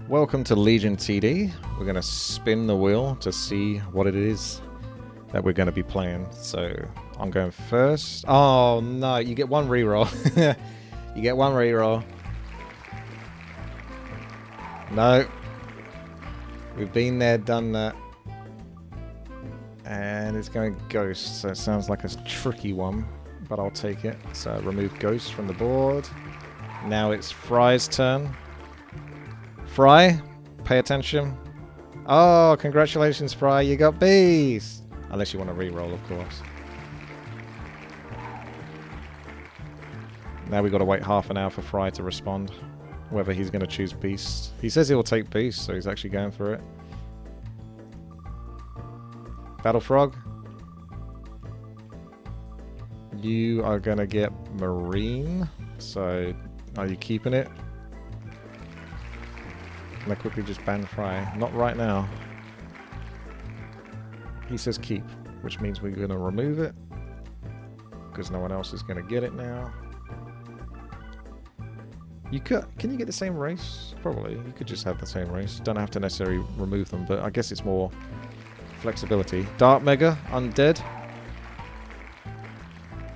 Welcome to Legion TD. We're going to spin the wheel to see what it is that we're going to be playing. So I'm going first. Oh no, you get one reroll. You get one reroll. No. We've been there, done that. And it's going Ghost, so it sounds like a tricky one, but I'll take it. So remove Ghost from the board. Now it's Fry's turn. Fry, pay attention. Oh, congratulations, Fry, you got Beast. Unless you want to reroll, of course. Now we've got to wait half an hour for Fry to respond. Whether he's going to choose Beast. He says he'll take Beast, so he's actually going for it. Battle Frog. You are going to get Marine. So, are you keeping it? Can I quickly just ban Fry? Not right now. He says keep, which means we're going to remove it. Because no one else is going to get it now. You could. Can you get the same race? Probably. You could just have the same race. Don't have to necessarily remove them, but I guess it's more flexibility. Dark Mega, Undead.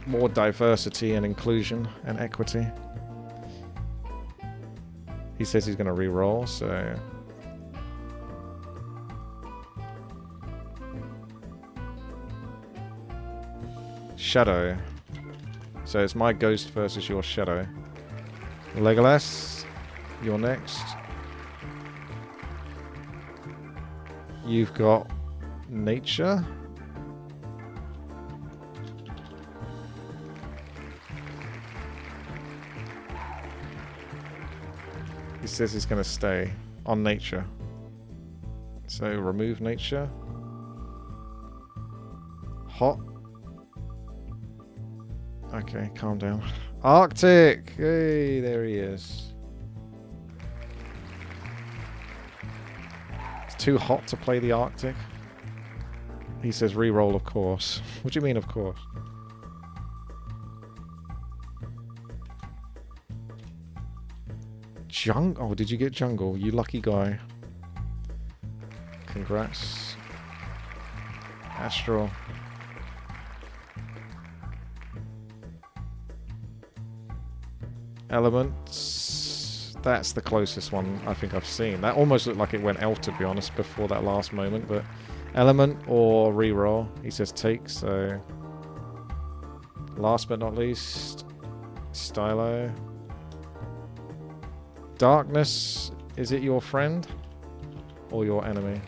More diversity and inclusion and equity. He says he's going to re-roll, so... Shadow. So it's my Ghost versus your Shadow. Legolas, you're next. You've got Nature. He says he's going to stay on Nature. So remove Nature. Hot. Okay, calm down. Arctic! Hey, there he is. It's too hot to play the Arctic. He says reroll, of course. What do you mean, of course? Oh, did you get Jungle? You lucky guy. Congrats. Astral. Elements. That's the closest one I think I've seen. That almost looked like it went elf, to be honest, before that last moment, but element or reroll. He says take, so last but not least, Stylo. Darkness, is it your friend or your enemy?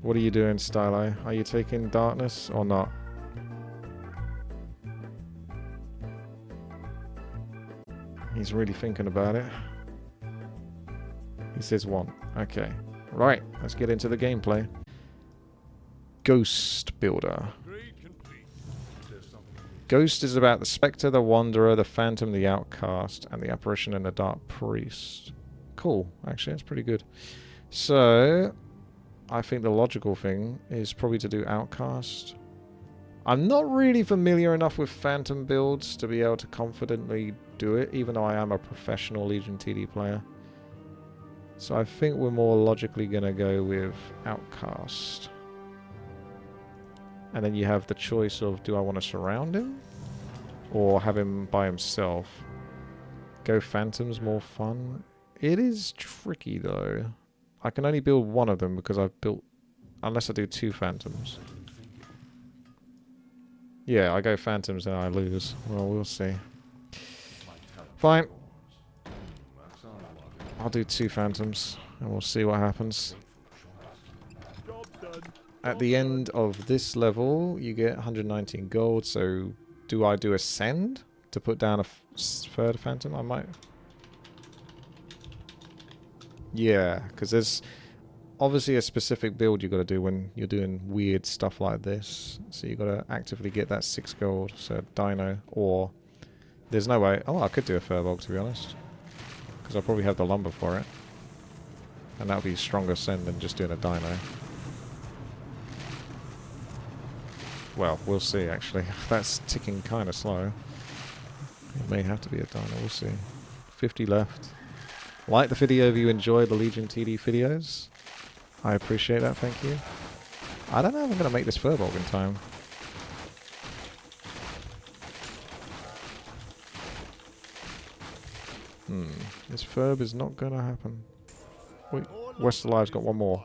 What are you doing, Stylo? Are you taking Darkness or not? He's really thinking about it. He says one. Okay. Right, let's get into the gameplay. Ghost Builder. Ghost is about the Spectre, the Wanderer, the Phantom, the Outcast, and the Apparition and the Dark Priest. Cool, actually, that's pretty good. So, I think the logical thing is probably to do Outcast. I'm not really familiar enough with Phantom builds to be able to confidently do it, even though I am a professional Legion TD player. So I think we're more logically going to go with Outcast. And then you have the choice of, do I want to surround him? Or have him by himself? Go Phantom's more fun. It is tricky though. I can only build one of them because I've built... Unless I do two Phantoms. Yeah, I go Phantoms and I lose. Well, we'll see. Fine. I'll do two Phantoms and we'll see what happens. At the end of this level, you get 119 gold, so do I do Ascend to put down a third Phantom? I might. Yeah, because there's obviously a specific build you've got to do when you're doing weird stuff like this. So you've got to actively get that 6 gold, so Dino, or there's no way. Oh, I could do a Furbolg, to be honest, because I'll probably have the lumber for it. And that would be stronger Ascend than just doing a Dino. Well, we'll see, actually. That's ticking kind of slow. It may have to be a dino, we'll see. 50 left. Like the video if you enjoy the Legion TD videos. I appreciate that, thank you. I don't know if I'm going to make this Firbolg in time. This Furb is not going to happen. Wait, West Alive's got one more.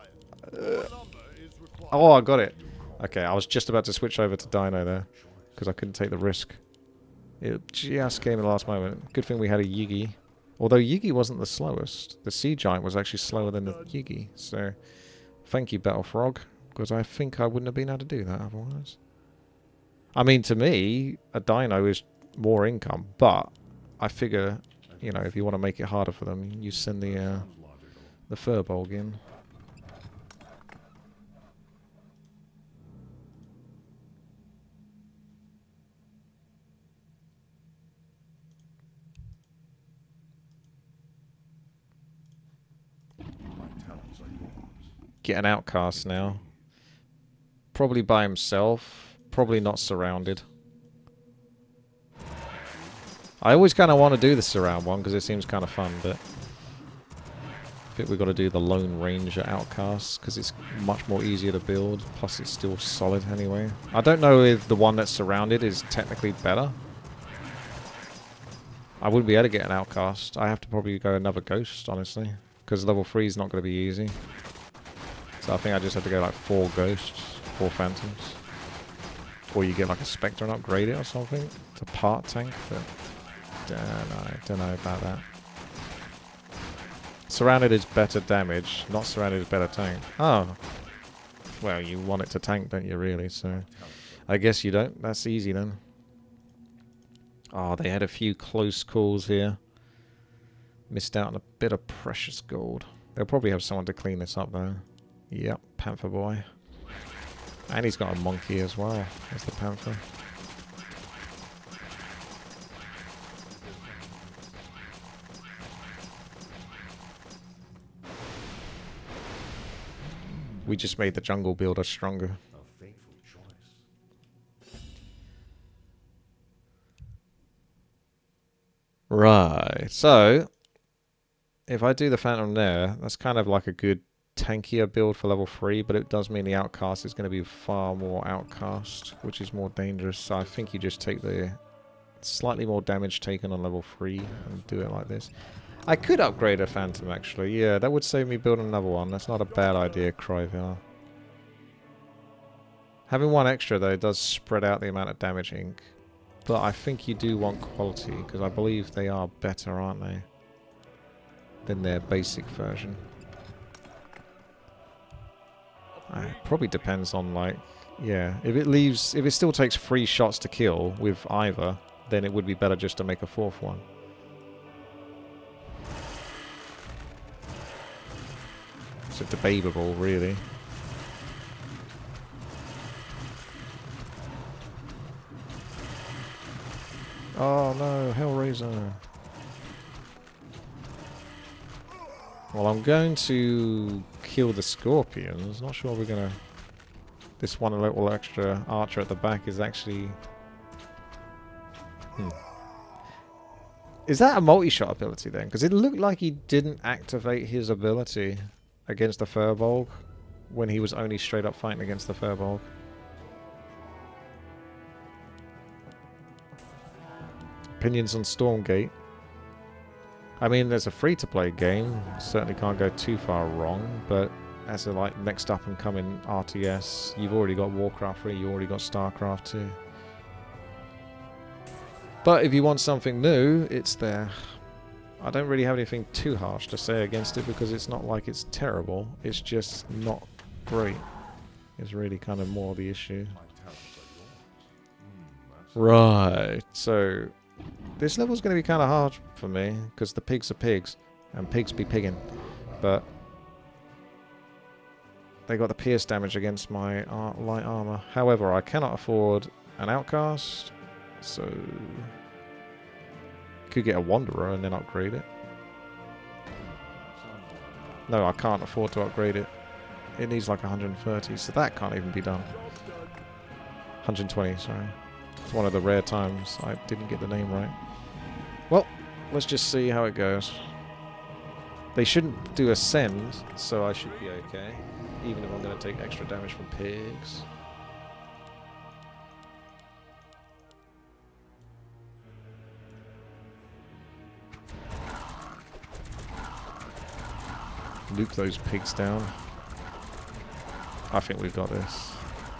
Oh, I got it. Okay, I was just about to switch over to Dino there, because I couldn't take the risk. It just came in the last moment. Good thing we had a Yigi. Although Yigi wasn't the slowest. The Sea Giant was actually slower than the Yigi. So, thank you, Battle Frog, because I think I wouldn't have been able to do that otherwise. I mean, to me, a Dino is more income, but I figure, you know, if you want to make it harder for them, you send the Firbolg in. Get an outcast now. Probably by himself. Probably not surrounded. I always kind of want to do the surround one because it seems kind of fun, but I think we've got to do the Lone Ranger outcast because it's much more easier to build. Plus, it's still solid anyway. I don't know if the one that's surrounded is technically better. I wouldn't be able to get an outcast. I have to probably go another ghost, honestly, because level 3 is not going to be easy. So I think I just have to go like 4 ghosts, 4 phantoms. Or you get like a Spectre and upgrade it or something to part tank, but don't know about that. Surrounded is better damage, not surrounded is better tank. Oh. Well, you want it to tank, don't you really? So I guess you don't. That's easy then. Oh, they had a few close calls here. Missed out on a bit of precious gold. They'll probably have someone to clean this up though. Yep, Panther Boy. And he's got a monkey as well. There's the Panther. We just made the jungle builder stronger. Right, so if I do the Phantom there, that's kind of like a good tankier build for level 3, but it does mean the outcast is going to be far more outcast, which is more dangerous. So I think you just take the slightly more damage taken on level 3 and do it like this. I could upgrade a Phantom actually, yeah, that would save me building another one. That's not a bad idea, Cryville. Having one extra though does spread out the amount of damage ink, but I think you do want quality, because I believe they are better, aren't they, than their basic version. It probably depends on, like, yeah, if it still takes 3 shots to kill with either, then it would be better just to make a 4th one. It's debatable, really. Oh no, Hellraiser. Well, I'm going to kill the scorpions. Not sure we're gonna... This one little extra archer at the back is actually... Is that a multi-shot ability then? Because it looked like he didn't activate his ability against the Firbolg when he was only straight up fighting against the Firbolg. Opinions on Stormgate. I mean, there's a free-to-play game. Certainly can't go too far wrong, but as a like next up and coming RTS, you've already got Warcraft 3, you already got StarCraft 2. But if you want something new, it's there. I don't really have anything too harsh to say against it because it's not like it's terrible. It's just not great. It's really kind of more the issue. Right, so this level's going to be kind of hard for me because the pigs are pigs and pigs be pigging. But they got the pierce damage against my light armor. However, I cannot afford an outcast, so could get a wanderer and then upgrade it. No, I can't afford to upgrade it. It needs like 130, so that can't even be done. 120, sorry. It's one of the rare times I didn't get the name right. Well, let's just see how it goes. They shouldn't do ascend, so I should be okay. Even if I'm going to take extra damage from pigs. Nuke those pigs down. I think we've got this.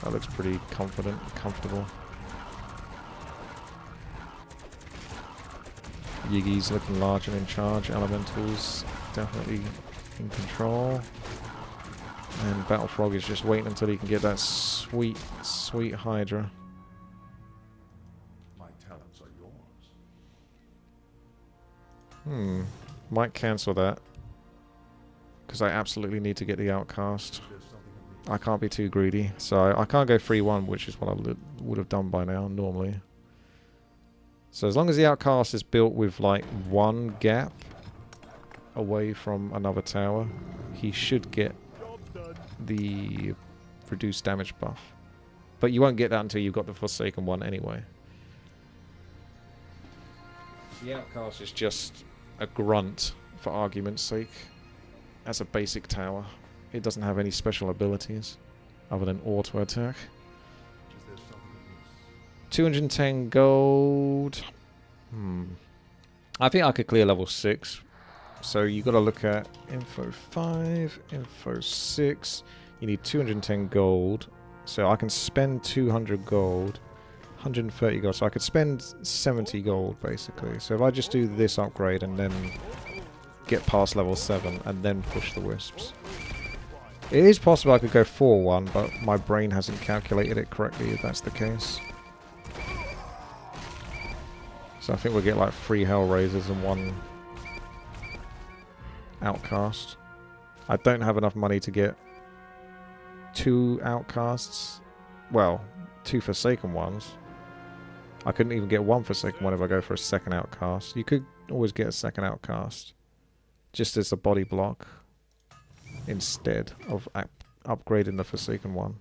That looks pretty confident and comfortable. Yiggy's looking large and in charge. Elemental's definitely in control. And Battlefrog is just waiting until he can get that sweet, sweet Hydra. My talents are yours. Might cancel that. Because I absolutely need to get the Outcast. I can't be too greedy. So I can't go 3-1, which is what I would have done by now, normally. So as long as the Outcast is built with like one gap away from another tower, he should get the reduced damage buff. But you won't get that until you've got the Forsaken one anyway. The Outcast is just a grunt, for argument's sake, as a basic tower. It doesn't have any special abilities other than auto attack. 210 gold. I think I could clear level 6. So you got to look at info 5, info 6. You need 210 gold. So I can spend 200 gold, 130 gold. So I could spend 70 gold basically. So if I just do this upgrade and then get past level 7 and then push the wisps. It is possible I could go 4-1, but my brain hasn't calculated it correctly if that's the case. So I think we'll get like 3 Hellraisers and 1 Outcast. I don't have enough money to get 2 Outcasts. Well, 2 Forsaken ones. I couldn't even get 1 Forsaken one if I go for a second Outcast. You could always get a second Outcast. Just as a body block. Instead of upgrading the Forsaken one.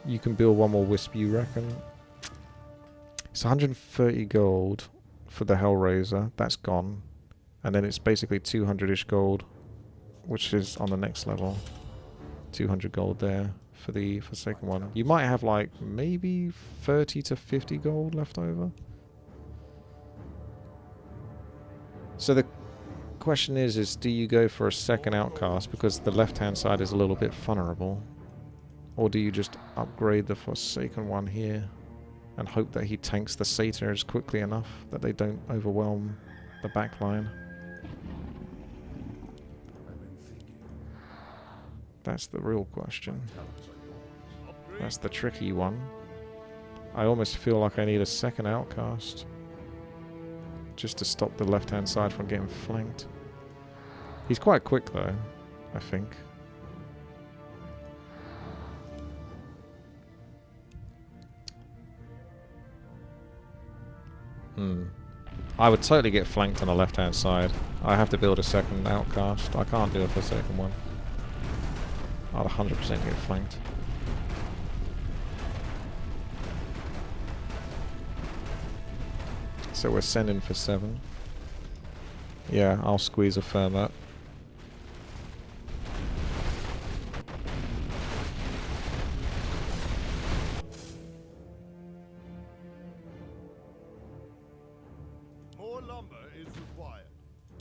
You can build 1 more Wisp, you reckon? It's 130 gold for the Hellraiser. That's gone. And then it's basically 200-ish gold, which is on the next level. 200 gold there for the Forsaken one. You might have like maybe 30 to 50 gold left over. So the question is do you go for a second Outcast because the left-hand side is a little bit vulnerable? Or do you just upgrade the Forsaken one here and hope that he tanks the Satyrs quickly enough that they don't overwhelm the backline? That's the real question. That's the tricky one. I almost feel like I need a second Outcast just to stop the left-hand side from getting flanked. He's quite quick though, I think. I would totally get flanked on the left-hand side. I have to build a second Outcast. I can't do a Forsaken one. I'll 100% get flanked. So we're sending for 7. Yeah, I'll squeeze a firm up. More lumber is required.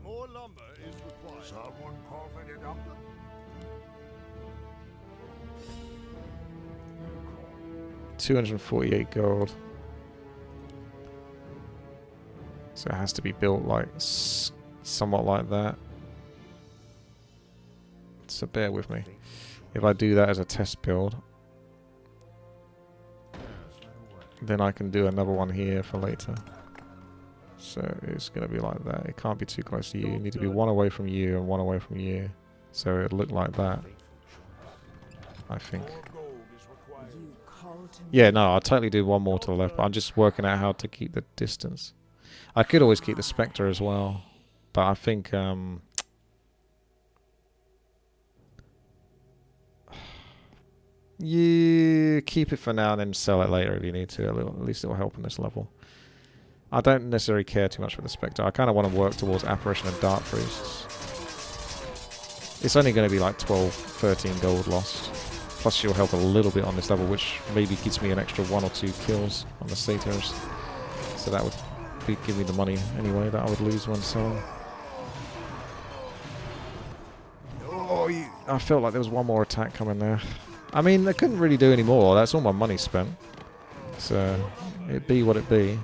More lumber is required. Someone call for the doctor? 248 gold. So it has to be built like somewhat like that. So bear with me. If I do that as a test build, then I can do another one here for later. So it's going to be like that. It can't be too close to you. You need to be 1 away from you and 1 away from you. So it'll look like that, I think. Yeah, no, I'll totally do 1 more to the left, but I'm just working out how to keep the distance. I could always keep the Spectre as well, but I think You keep it for now and then sell it later if you need to. At least it will help in this level. I don't necessarily care too much for the Spectre. I kind of want to work towards Apparition and Dark Priests. It's only going to be like 12, 13 gold lost. Plus she'll help a little bit on this level, which maybe gives me an extra 1 or 2 kills on the Satyrs. So that would give me the money anyway that I would lose when selling. Oh, I felt like there was one more attack coming there. I mean, I couldn't really do any more. That's all my money spent. So, it be what it be.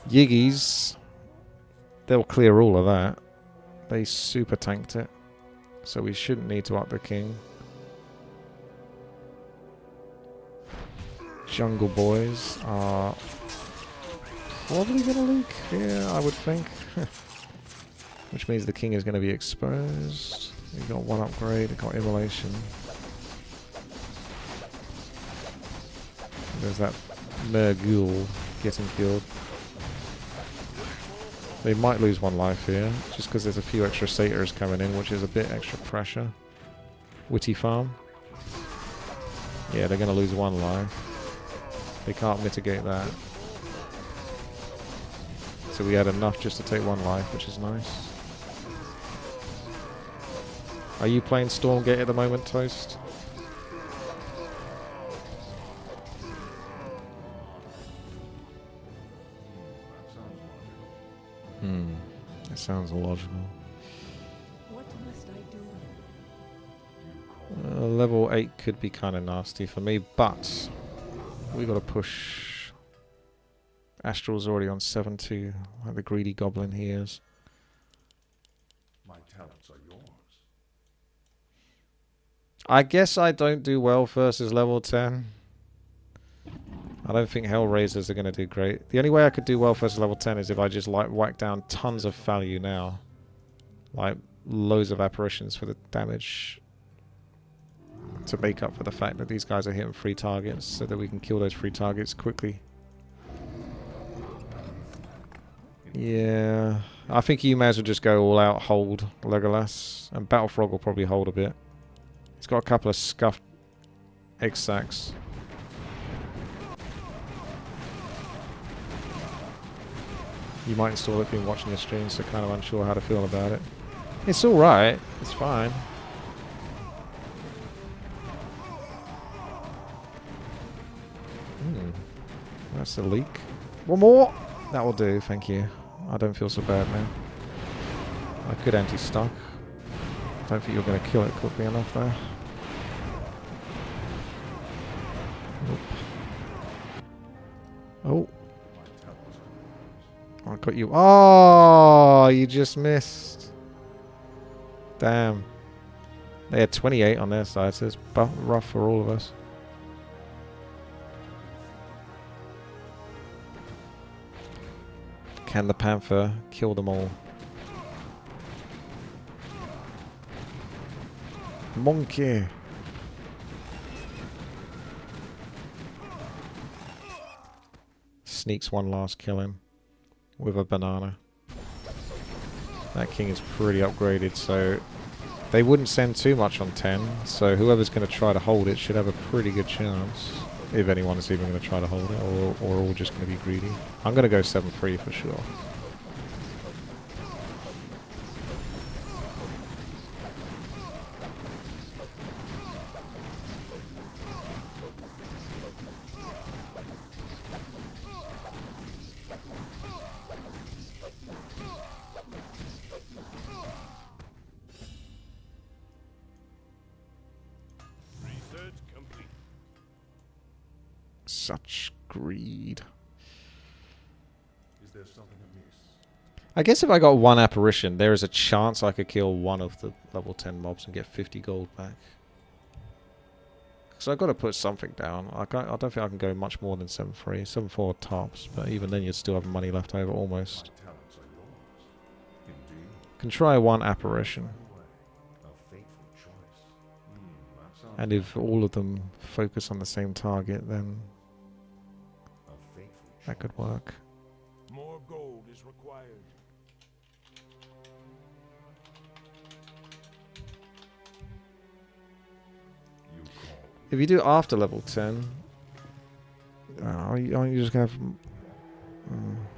Yiggies. They'll clear all of that. They super tanked it. So we shouldn't need to up the king. Jungle Boys are probably going to leak. Yeah, I would think. Which means the king is going to be exposed. We've got one upgrade, we've got immolation. There's that Mergul getting killed. They might lose 1 life here, just because there's a few extra satyrs coming in, which is a bit extra pressure. Witty farm. Yeah, they're going to lose 1 life. They can't mitigate that. So we had enough just to take 1 life, which is nice. Are you playing Stormgate at the moment, Toast? That sounds logical. What must I do? Level 8 could be kind of nasty for me, but we got to push. Astral's already on 7-2, like the greedy goblin he is. My talents are yours. I guess I don't do well versus level 10. I don't think Hellraisers are going to do great. The only way I could do well versus level 10 is if I just like whack down tons of value now. Like loads of apparitions for the damage. To make up for the fact that these guys are hitting free targets so that we can kill those free targets quickly. Yeah. I think you may as well just go all out hold Legolas. And Battlefrog will probably hold a bit. He's got a couple of scuffed egg-sacks. You might install it being watching your stream, so kind of unsure how to feel about it. It's alright. It's fine. That's a leak. 1 more! That will do, thank you. I don't feel so bad now. I could anti-stock. Don't think you're going to kill it quickly enough there. Nope. Oh. I got you. Oh, you just missed. Damn. They had 28 on their side, so it's rough for all of us. Can the Panther kill them all? Monkey. Sneaks 1 last kill in with a banana. That king is pretty upgraded, so they wouldn't send too much on 10, so whoever's going to try to hold it should have a pretty good chance. If anyone is even going to try to hold it, or all just going to be greedy. I'm going to go 7-3 for sure. Research complete. Such greed. Is there something amiss? I guess if I got 1 apparition, there is a chance I could kill 1 of the level 10 mobs and get 50 gold back. So I've got to put something down. I don't think I can go much more than 7-3. 7-4 tops, but even then you'd still have money left over almost. My talents are yours. Indeed. Can try 1 apparition. A fateful choice. That sounds And if all of them focus on the same target, then a fateful that could work. More gold is required. If you do after level 10, aren't you just gonna have...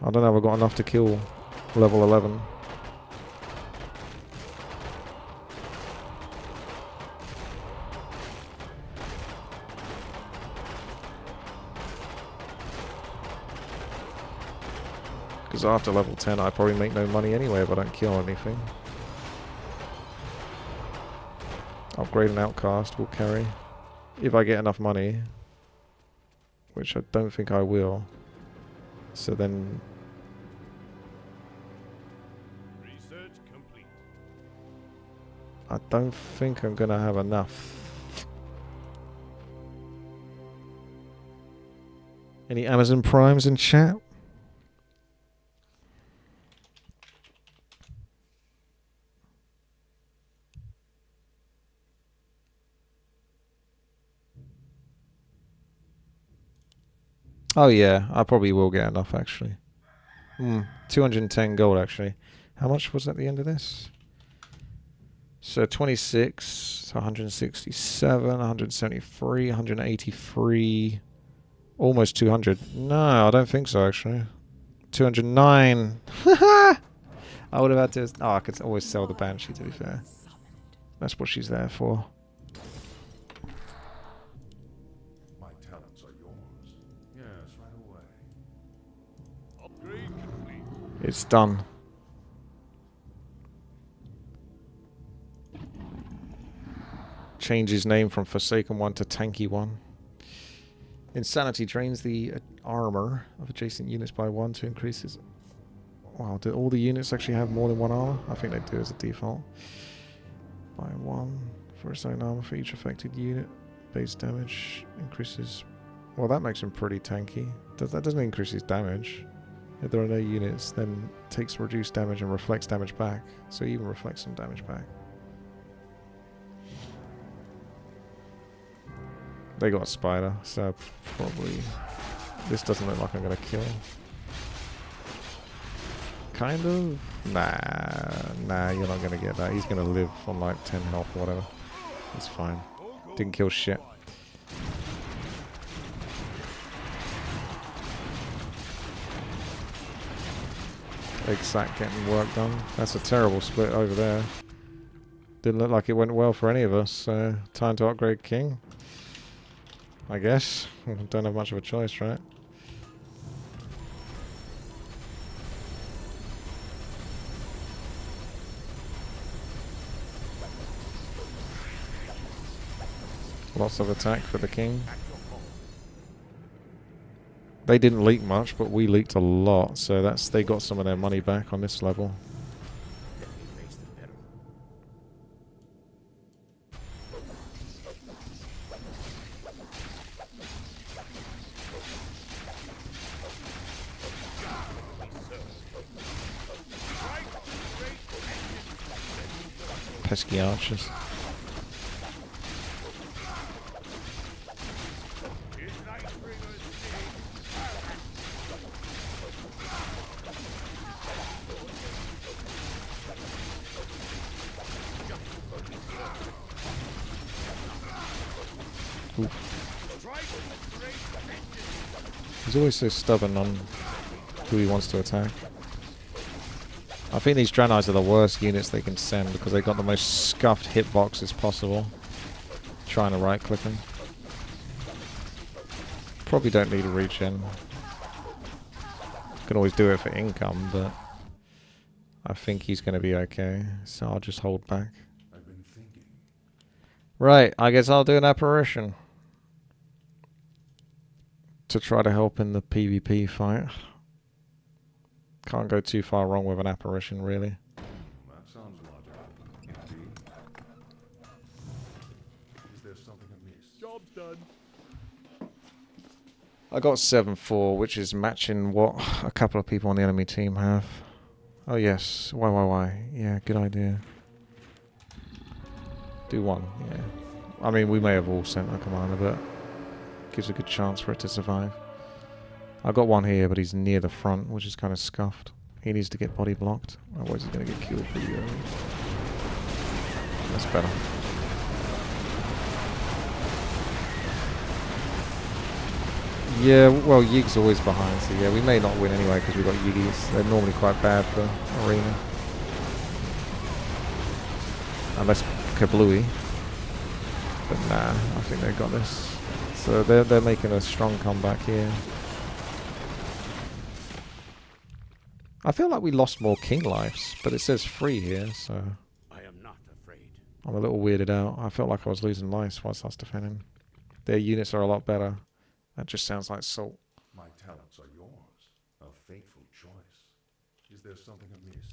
I don't know if I've got enough to kill level 11. Because after level 10 I probably make no money anyway if I don't kill anything. Upgrade an outcast will carry. If I get enough money. Which I don't think I will. So then... Research complete. I don't think I'm gonna have enough. Any Amazon Primes in chat? Oh yeah, I probably will get enough actually. 210 gold actually. How much was at the end of this? So 26, 167, 173, 183, almost 200. No, I don't think so actually. 209. I would have had to... Oh, I could always sell the Banshee to be fair. That's what she's there for. My talents are yours. Yes, right away. Upgrade complete. It's done. Change his name from Forsaken One to Tanky One. Insanity drains the armor of adjacent units by 1 to increase his... Wow, do all the units actually have more than 1 armor? I think they do as a default. By 1 for its own armor for each affected unit. Base damage increases... Well, that makes him pretty tanky. That doesn't increase his damage. If there are no units, then takes reduced damage and reflects damage back. So he even reflects some damage back. They got a spider, so probably... This doesn't look like I'm going to kill. Kind of? Nah, you're not going to get that. He's going to live on like 10 health or whatever. It's fine. Didn't kill shit. Big sack getting work done. That's a terrible split over there. Didn't look like it went well for any of us, so time to upgrade King. I guess. Don't have much of a choice, right? Lots of attack for the King. They didn't leak much, but we leaked a lot, so that's they got some of their money back on this level. Pesky archers. He's always so stubborn on who he wants to attack. I think these Draenei's are the worst units they can send because they got the most scuffed hitboxes possible. Trying to right click them. Probably don't need a regen. Can always do it for income, but I think he's going to be okay, so I'll just hold back. I've been thinking. Right, I guess I'll do an apparition to try to help in the PvP fight. Can't go too far wrong with an apparition, really. That sounds logical. Indeed. Is there something amiss? Job's done. I got 7-4, which is matching what a couple of people on the enemy team have. Oh yes, why? Yeah, good idea. Do one, yeah. I mean, we may have all sent a commander, but gives a good chance for it to survive. I got one here, but he's near the front, which is kind of scuffed. He needs to get body blocked, otherwise he's going to get killed pretty early. That's better. Yeah, well, Yig's always behind, so yeah, we may not win anyway because we've got Yigis. They're normally quite bad for Arena. Unless Kablooey. But nah, I think they've got this. So they're making a strong comeback here. I feel like we lost more King lives, but it says free here, so I am not afraid. I'm a little weirded out. I felt like I was losing lives whilst I was defending. Their units are a lot better. That just sounds like salt. My talents are yours. A fateful choice. Is there something amiss?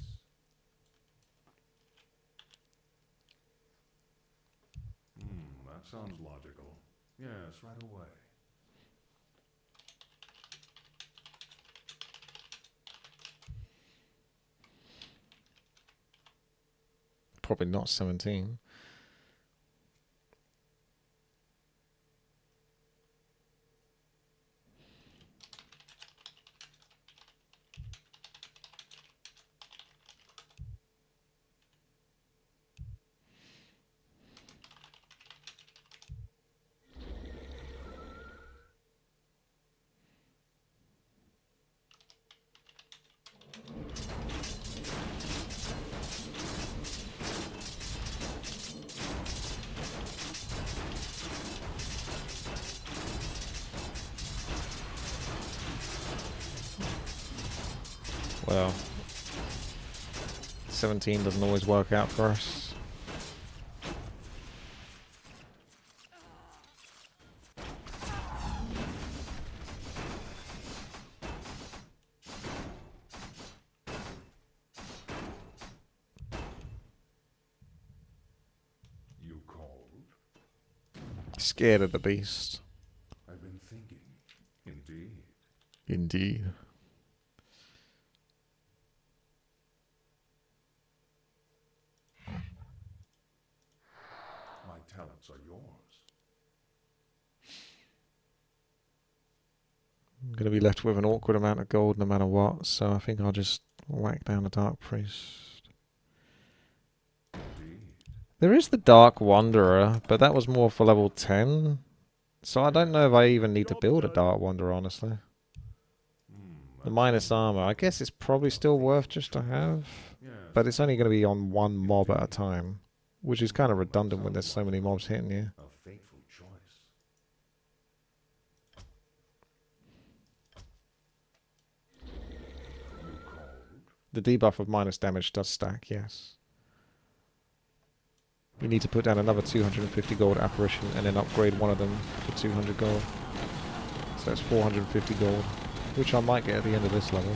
That sounds logical. Yes, right away. Probably not 17. Well, 17 doesn't always work out for us. You called? Scared of the beast. I've been thinking. Indeed. Indeed. My talents are yours. I'm going to be left with an awkward amount of gold no matter what, so I think I'll just whack down the Dark Priest. Indeed. There is the Dark Wanderer, but that was more for level 10. So I don't know if I even need to build a Dark Wanderer, honestly. The minus armor, I guess it's probably still worth just to have, but it's only going to be on one mob at a time, which is kind of redundant when there's so many mobs hitting you. A fateful choice. You called? The debuff of minus damage does stack, yes. You need to put down another 250 gold apparition and then upgrade one of them for 200 gold. So that's 450 gold, which I might get at the end of this level.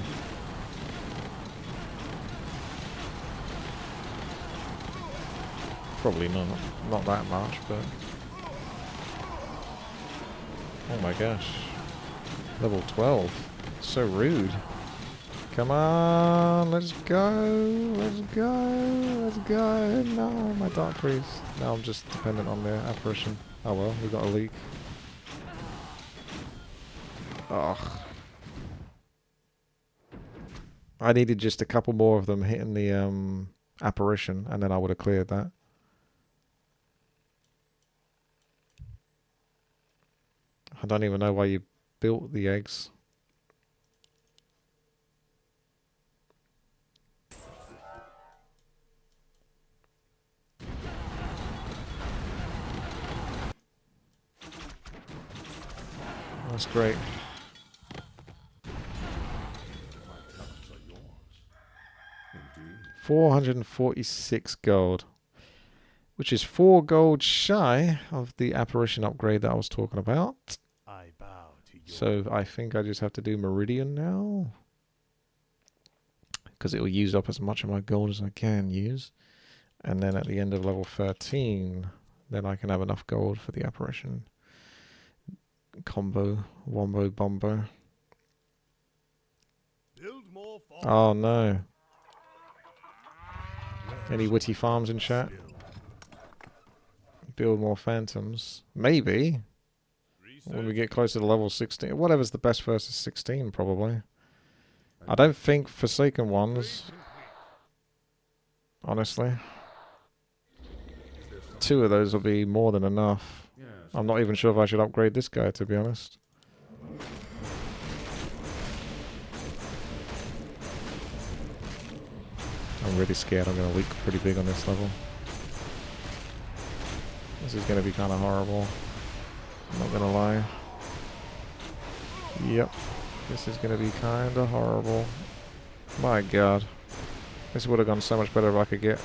Probably not that much, but... Oh my gosh. Level 12. So rude. Come on, let's go, let's go, let's go. No, my Dark Priest. Now I'm just dependent on their apparition. Oh well, we got a leak. Ugh. I needed just a couple more of them hitting the apparition, and then I would have cleared that. I don't even know why you built the eggs. That's great. My talents are yours. Indeed. 446 gold. Which is 4 gold shy of the apparition upgrade that I was talking about. I bow to you. So I think I just have to do Meridian now. Because it will use up as much of my gold as I can use. And then at the end of level 13, then I can have enough gold for the apparition. Combo, wombo, bombo. Build more farms. Oh no. Any witty farms in chat? Build more phantoms. Maybe. When we get closer to level 16. Whatever's the best versus 16, probably. I don't think Forsaken ones. Honestly. 2 of those will be more than enough. Yes. I'm not even sure if I should upgrade this guy, to be honest. I'm really scared I'm going to leak pretty big on this level. This is going to be kind of horrible. I'm not going to lie. Yep. This is going to be kind of horrible. My god. This would have gone so much better if I could get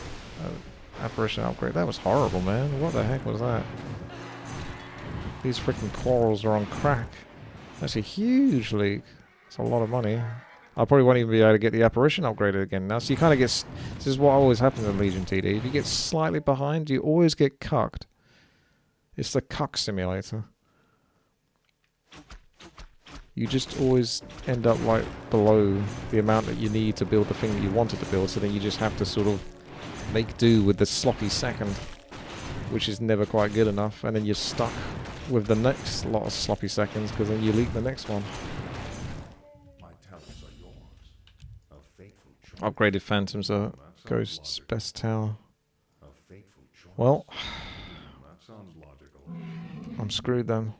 an apparition upgrade. That was horrible, man. What the heck was that? These freaking corals are on crack. That's a huge leak. That's a lot of money. I probably won't even be able to get the apparition upgraded again now. So you kind of get... This is what always happens in Legion TD. If you get slightly behind, you always get cucked. It's the cuck simulator. You just always end up right below the amount that you need to build the thing that you wanted to build. So then you just have to sort of make do with the sloppy second, which is never quite good enough. And then you're stuck with the next lot of sloppy seconds because then you leak the next one. Upgraded Phantoms are Ghost's best tower. Well, I'm screwed then.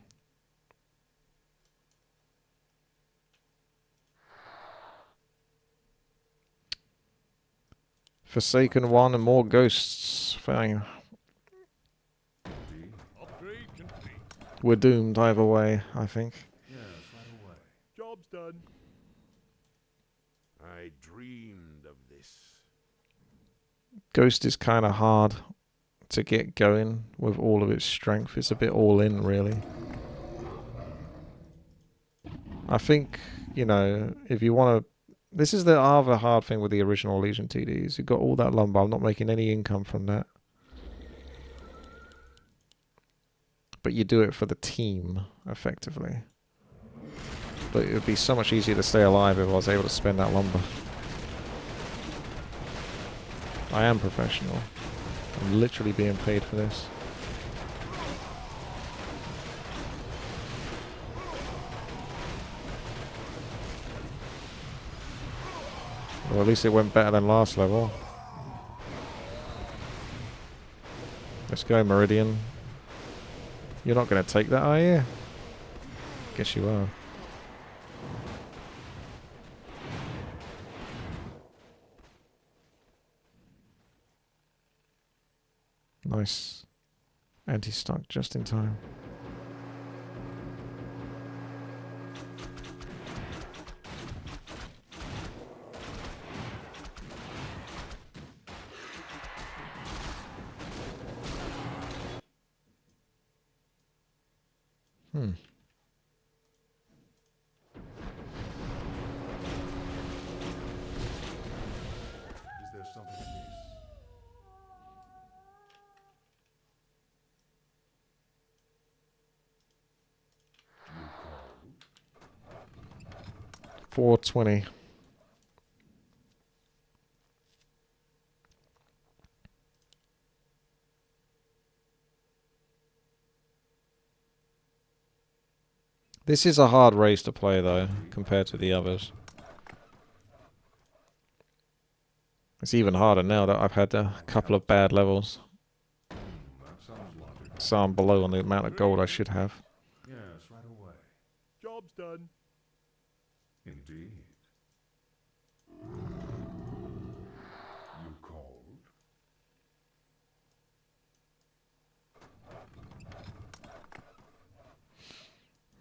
Forsaken 1 and more ghosts. Fine. We're doomed either way, I think. Job's done. I dreamed of this. Ghost is kind of hard to get going with all of its strength. It's a bit all in, really. I think, you know, if you want to... This is the other hard thing with the original Legion TDs. You've got all that lumber. I'm not making any income from that. But you do it for the team, effectively. But it would be so much easier to stay alive if I was able to spend that lumber. I am professional. I'm literally being paid for this. Well, at least it went better than last level. Let's go, Meridian. You're not going to take that, are you? Guess you are. Nice. Anti-stuck just in time. Hmm. Is there something amiss? 420. This is a hard race to play, though, compared to the others. It's even harder now that I've had a couple of bad levels. So I'm below on the amount of gold I should have. Yes, right away. Job's done. Indeed. You called?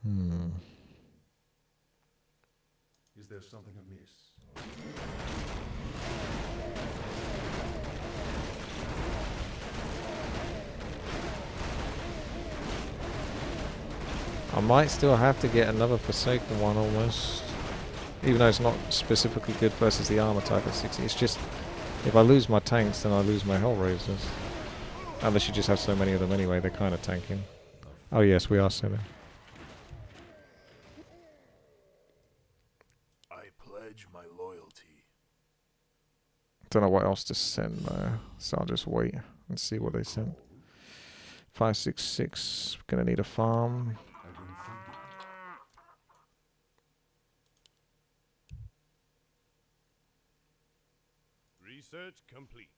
Hmm. Is there something amiss? I might still have to get another Forsaken one almost. Even though it's not specifically good versus the armor type at 60. It's just, if I lose my tanks, then I lose my Hellraisers. Unless you just have so many of them anyway, they're kind of tanking. Oh yes, we are selling. I pledge my loyalty. Don't know what else to send though, so I'll just wait and see what they send. 566, gonna need a farm. I bring thunder. Research complete.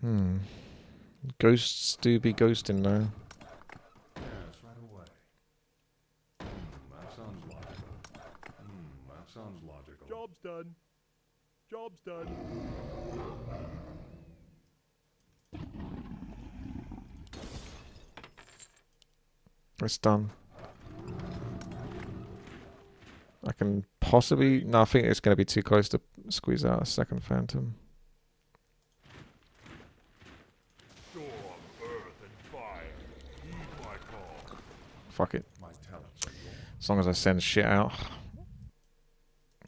Hmm. Ghosts do be ghosting though. Yes, right away. That sounds logical. That sounds logical. Job's done. Job's done. It's done. I can possibly... No, I think it's going to be too close to squeeze out a second Phantom. Storm, earth, and fire. Heed my call. Fuck it. My talents are yours. As long as I send shit out.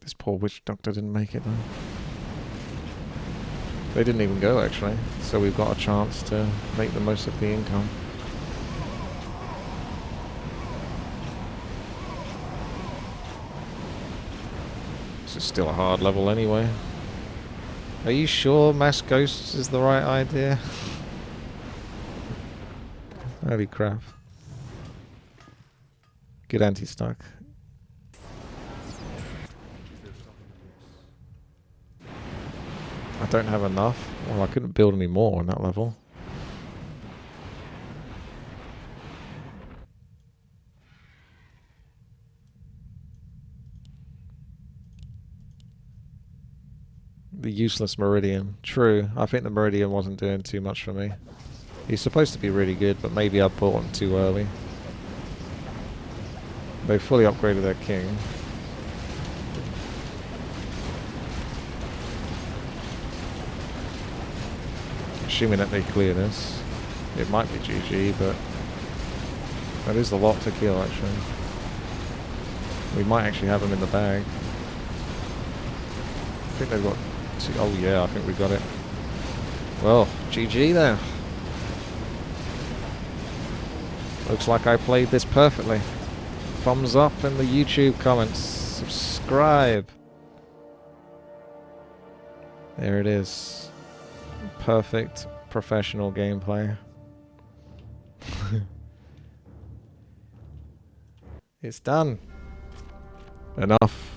This poor witch doctor didn't make it though. They didn't even go actually. So we've got a chance to make the most of the income. This is still a hard level anyway. Are you sure mass ghosts is the right idea? Holy crap. Good anti-stock. I don't have enough. Well, I couldn't build any more on that level. The useless Meridian. True. I think the Meridian wasn't doing too much for me. He's supposed to be really good, but maybe I bought him too early. They fully upgraded their king. Assuming that they clear this. It might be GG, but that is a lot to kill actually. We might actually have them in the bag. I think they've got two. Oh yeah, I think we got it. Well, GG then. Looks like I played this perfectly. Thumbs up in the YouTube comments. Subscribe. There it is. Perfect professional gameplay. It's done. Enough.